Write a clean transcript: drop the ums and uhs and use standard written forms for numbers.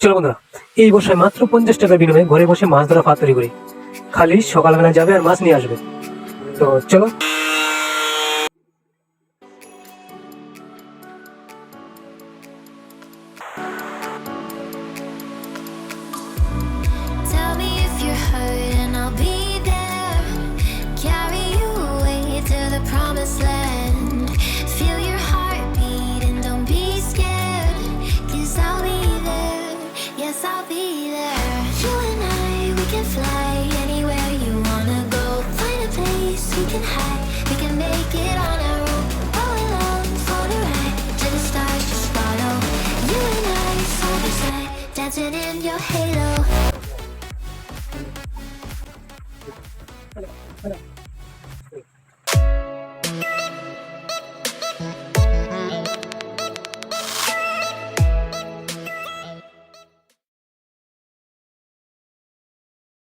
চলো বন্ধুরা, এই বর্ষায় মাত্র 50 টাকার বিনিময়ে ঘরে বসে মাছ ধরা ফাঁদ তৈরি করি। খালি সকালবেলা যাবে আর মাছ নিয়ে আসবে। তো চলো। Tell me if you're hurt and I'll be there. Carry you away to the promised land. Feel your heartbeat and don't be scared. 'Cause I'll be there, yes I'll be there. You and I, we can fly anywhere you wanna go. Find a place we can hide, we can make it on our own. Go along for the ride, to the stars just follow. You and I, side by side, dancing in your head.